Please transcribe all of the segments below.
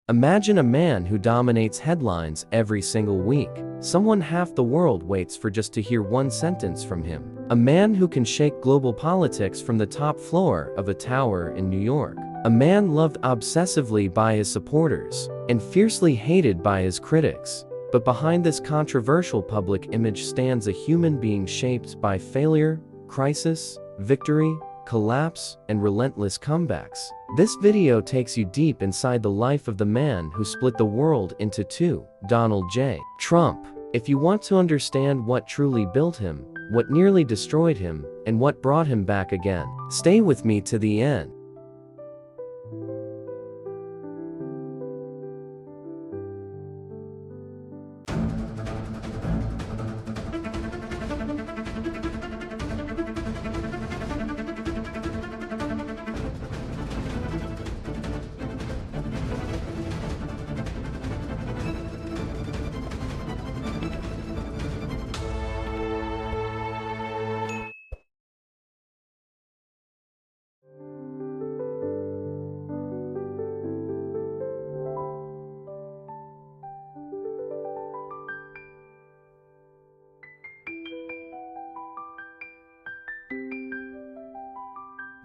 Imagine a man who dominates headlines every single week. Someone half the world waits for just to hear one sentence from him. A man who can shake global politics from the top floor of a tower in New York. A man loved obsessively by his supporters and fiercely hated by his critics. But behind this controversial public image stands a human being shaped by failure, crisis, victory, collapse, and relentless comebacks. This video takes you deep inside the life of the man who split the world into two, Donald J. Trump. If you want to understand what truly built him, what nearly destroyed him, and what brought him back again, stay with me to the end.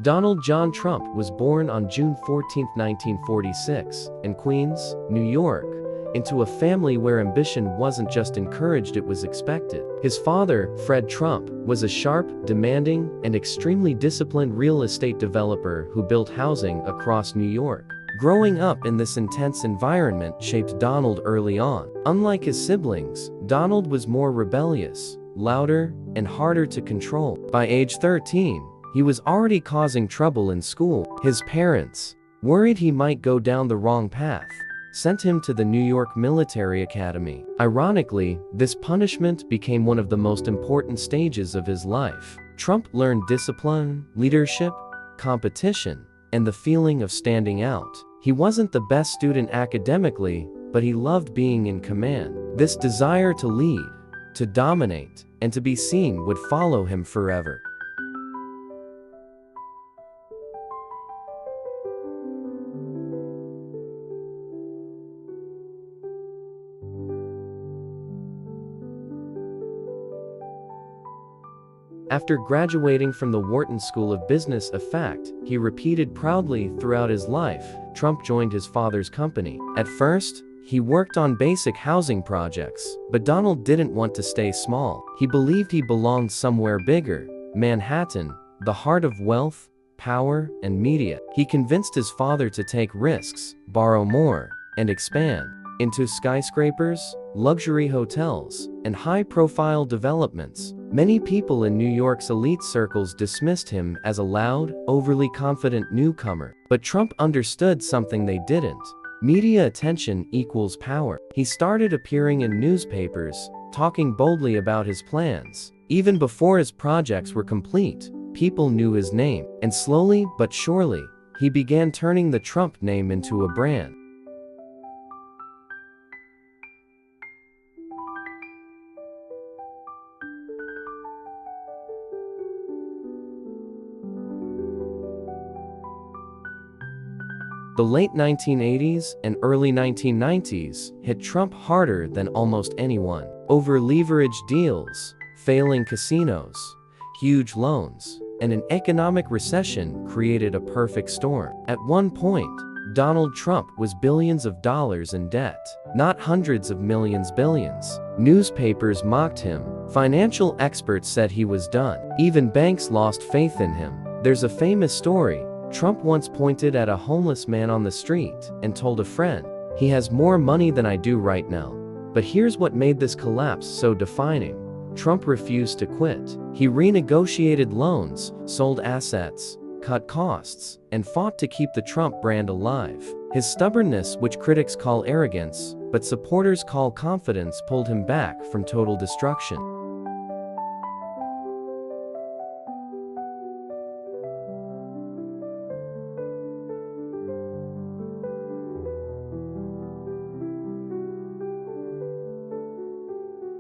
Donald John Trump was born on June 14, 1946, in Queens, New York, into a family where ambition wasn't just encouraged, it was expected. His father, Fred Trump, was a sharp, demanding, and extremely disciplined real estate developer who built housing across New York. Growing up in this intense environment shaped Donald early on. Unlike his siblings, Donald was more rebellious, louder, and harder to control. By age 13, he was already causing trouble in school. His parents, worried he might go down the wrong path, sent him to the New York Military Academy. Ironically, this punishment became one of the most important stages of his life. Trump learned discipline, leadership, competition, and the feeling of standing out. He wasn't the best student academically, but he loved being in command. This desire to lead, to dominate, and to be seen would follow him forever. After graduating from the Wharton School of Business, a fact he repeated proudly throughout his life, Trump joined his father's company. At first, he worked on basic housing projects, but Donald didn't want to stay small. He believed he belonged somewhere bigger, Manhattan, the heart of wealth, power, and media. He convinced his father to take risks, borrow more, and expand into skyscrapers, luxury hotels, and high-profile developments. Many people in New York's elite circles dismissed him as a loud, overly confident newcomer. But Trump understood something they didn't. Media attention equals power. He started appearing in newspapers, talking boldly about his plans. Even before his projects were complete, people knew his name. And slowly but surely, he began turning the Trump name into a brand. The late 1980s and early 1990s hit Trump harder than almost anyone. Over-leveraged deals, failing casinos, huge loans, and an economic recession created a perfect storm. At one point, Donald Trump was billions of dollars in debt. Not hundreds of millions, billions. Newspapers mocked him. Financial experts said he was done. Even banks lost faith in him. There's a famous story. Trump once pointed at a homeless man on the street and told a friend, "He has more money than I do right now." But here's what made this collapse so defining. Trump refused to quit. He renegotiated loans, sold assets, cut costs, and fought to keep the Trump brand alive. His stubbornness, which critics call arrogance, but supporters call confidence, pulled him back from total destruction.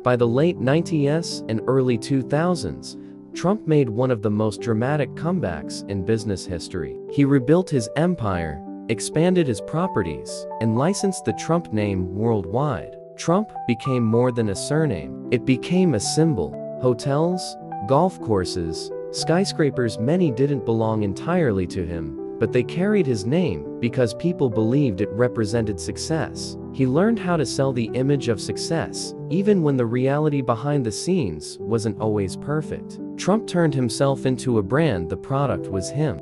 By the late 90s and early 2000s, Trump made one of the most dramatic comebacks in business history. He rebuilt his empire, expanded his properties, and licensed the Trump name worldwide. Trump became more than a surname. It became a symbol. Hotels, golf courses, skyscrapers, many didn't belong entirely to him, but they carried his name because people believed it represented success. He learned how to sell the image of success, even when the reality behind the scenes wasn't always perfect. Trump turned himself into a brand. The product was him.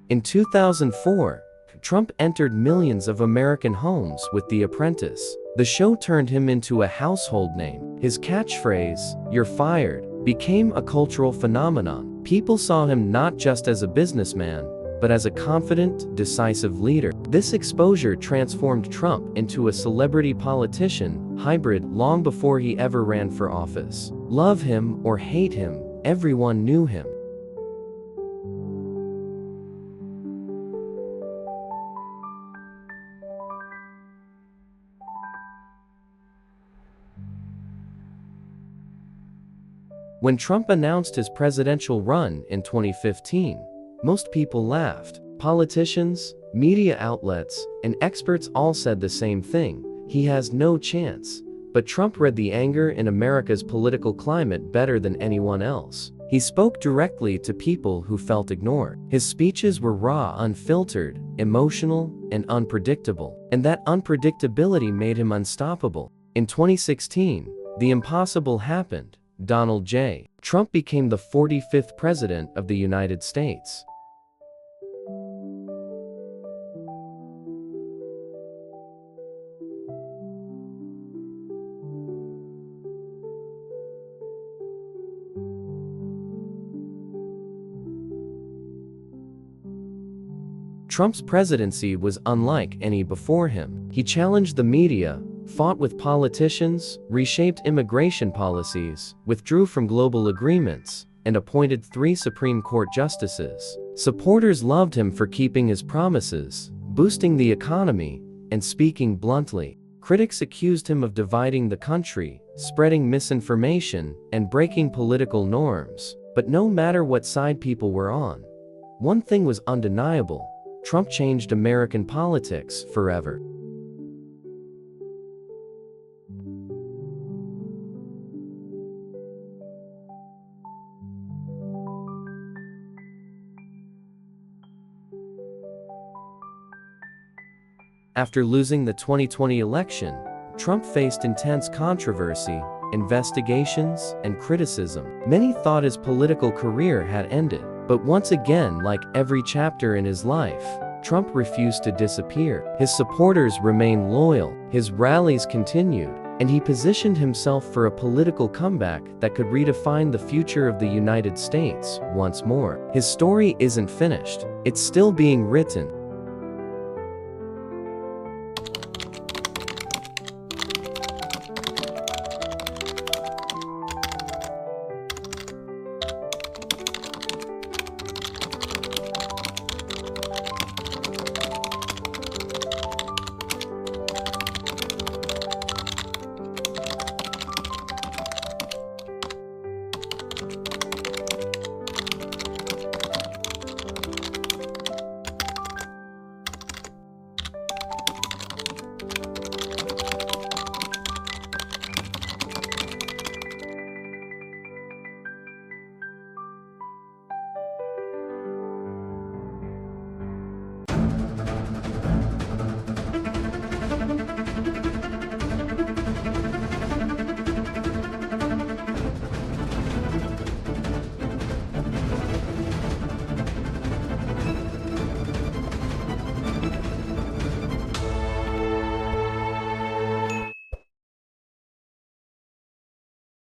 In 2004, Trump entered millions of American homes with The Apprentice. The show turned him into a household name. His catchphrase, "You're fired," became a cultural phenomenon. People saw him not just as a businessman, but as a confident, decisive leader. This exposure transformed Trump into a celebrity politician hybrid long before he ever ran for office. Love him or hate him, everyone knew him. When Trump announced his presidential run in 2015, most people laughed. Politicians, media outlets, and experts all said the same thing: he has no chance. But Trump read the anger in America's political climate better than anyone else. He spoke directly to people who felt ignored. His speeches were raw, unfiltered, emotional, and unpredictable. And that unpredictability made him unstoppable. In 2016, the impossible happened. Donald J. Trump became the 45th President of the United States. Trump's presidency was unlike any before him. He challenged the media, fought with politicians, reshaped immigration policies, withdrew from global agreements, and appointed 3 Supreme Court justices. Supporters loved him for keeping his promises, boosting the economy, and speaking bluntly. Critics accused him of dividing the country, spreading misinformation, and breaking political norms. But no matter what side people were on, one thing was undeniable: Trump changed American politics forever. After losing the 2020 election, Trump faced intense controversy, investigations, and criticism. Many thought his political career had ended. But once again, like every chapter in his life, Trump refused to disappear. His supporters remained loyal, his rallies continued, and he positioned himself for a political comeback that could redefine the future of the United States once more. His story isn't finished. It's still being written.